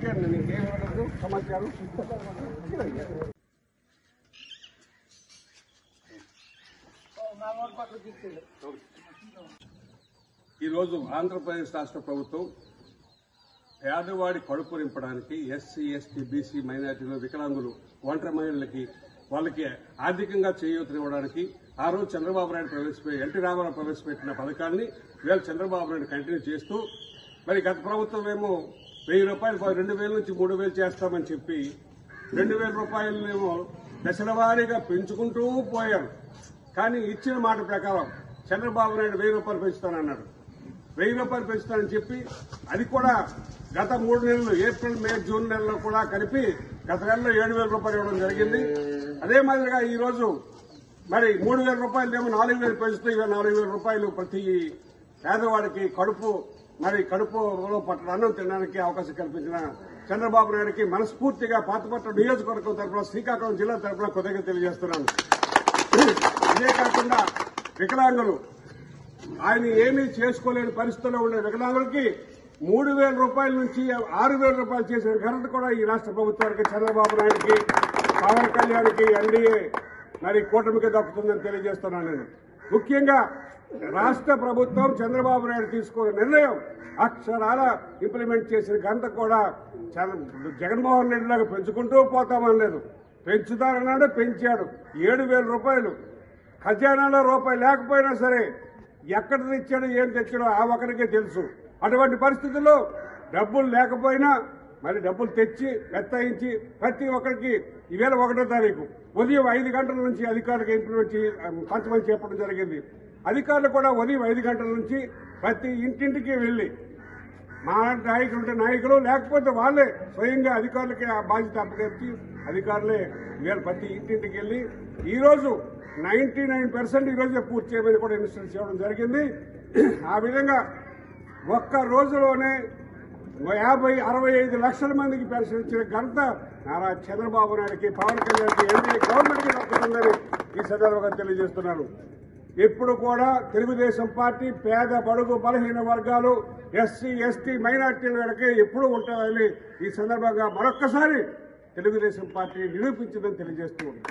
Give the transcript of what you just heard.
అడిగాను నీకేమనదు సమాచారం. ఈరోజు ఆంధ్రప్రదేశ్ రాష్ట్ర ప్రభుత్వం పేదవాడి కడుపు నింపడానికి ఎస్సీ ఎస్టీ బీసీ మైనార్టీలు వికలాంగులు ఒంటరి మహిళలకి వాళ్ళకి ఆర్థికంగా చేయూతనివ్వడానికి ఆ రోజు చంద్రబాబు నాయుడు ఎన్టీ రామారావు ప్రవేశపెట్టిన పథకాన్ని ఇవాళ చంద్రబాబు నాయుడు కంటిన్యూ చేస్తూ మరి గత ప్రభుత్వం ఏమో 1000 రూపాయలు 2000 నుంచి 3000 చేస్తామని చెప్పి 2000 రూపాయలనేమో దశల వారీగా పెంచుకుంటూ పోయారు. కానీ ఇచ్చిన మాట ప్రకారం చంద్రబాబు నాయుడు 1000 రూపాయలు పెంచుతానన్నాడు. 1000 రూపాయలు పెంచుతానని చెప్పి అది కూడా గత 3 నెలలు ఏప్రిల్ మే జూన్ నెలలో కూడా కలిపి గత నెలలో 7000 రూపాయలు ఇవ్వడం జరిగింది. అదే మాదిరిగా ఈ రోజు మరి 3000 రూపాయలు ఏమో 4000 పెంచుతూ ఇవాళ 4000 రూపాయలు ప్రతి పేదవాడికి కడుపులో పట్టిన అన్నం తినడానికి అవకాశం కల్పించిన చంద్రబాబు నాయుడికి మనస్ఫూర్తిగా పాతపట్నం నియోజకవర్గం తరఫున శ్రీకాకుళం జిల్లా తరఫున కృతజ్ఞతలు తెలియజేస్తున్నాను. ఇదే కాకుండా వికలాంగులు ఆయన ఏమీ చేసుకోలేని పరిస్థితుల్లో ఉండే వికలాంగులకి 3000 రూపాయల నుంచి 6000 రూపాయలు చేసిన ఘనత కూడా ఈ రాష్ట్ర ప్రభుత్వానికి చంద్రబాబు నాయుడికి పవన్ కళ్యాణ్కి ఎన్డీఏ మరి కూటమికి దక్కుతుందని తెలియజేస్తున్నాను. నేను ముఖ్యంగా రాష్ట్ర ప్రభుత్వం చంద్రబాబు నాయుడు తీసుకున్న నిర్ణయం అక్షరాల ఇంప్లిమెంట్ చేసిన ఘనత కూడా జగన్మోహన్ రెడ్డి లాగా పెంచుకుంటూ పోతామనలేదు. పెంచుతారన్నాడు, పెంచాడు. 7000 రూపాయలు ఖజానాలో రూపాయి లేకపోయినా సరే ఎక్కడ తెచ్చాడో ఏం తెచ్చాడో ఆ ఒకరికే తెలుసు. అటువంటి పరిస్థితుల్లో డబ్బులు లేకపోయినా మరి డబ్బులు తెచ్చి వెత్తాయించి ప్రతి ఒక్కరికి ఈవేళ 1వ తారీఖు ఉదయం 5 గంటల నుంచి అధికారులకు ఇంప్లిమెంట్ పంచమని చెప్పడం జరిగింది. అధికారులు కూడా ఉదయం 5 గంటల నుంచి ప్రతి ఇంటింటికి వెళ్లి మా నాయకులు ఉంటే నాయకులు లేకపోతే వాళ్ళే స్వయంగా అధికారులకి ఆ బాధ్యత అప్పగించి అధికారులే ఇవాళ ప్రతి ఇంటింటికి వెళ్లి ఈరోజు 99% ఈ రోజే పూర్తి చేయమని కూడా ఇన్స్ట్రక్షన్ చేయడం జరిగింది. ఆ విధంగా ఒక్క రోజులోనే 65 లక్షల మందికి పెన్షన్ ఇచ్చిన ఘనత నారా చంద్రబాబు నాయుడికి పవన్ కళ్యాణ్కి ఎన్డీఏ గవర్నమెంట్కి దక్కుతుందని ఈ సందర్భంగా తెలియజేస్తున్నాను. ఇప్పుడు కూడా తెలుగుదేశం పార్టీ పేద బడుగు బలహీన వర్గాలు ఎస్సీ ఎస్టీ మైనార్టీల వెనకే ఎప్పుడు ఉంటారని ఈ సందర్భంగా మరొక్కసారి తెలుగుదేశం పార్టీ నిరూపించిందని తెలియజేస్తూ ఉంది.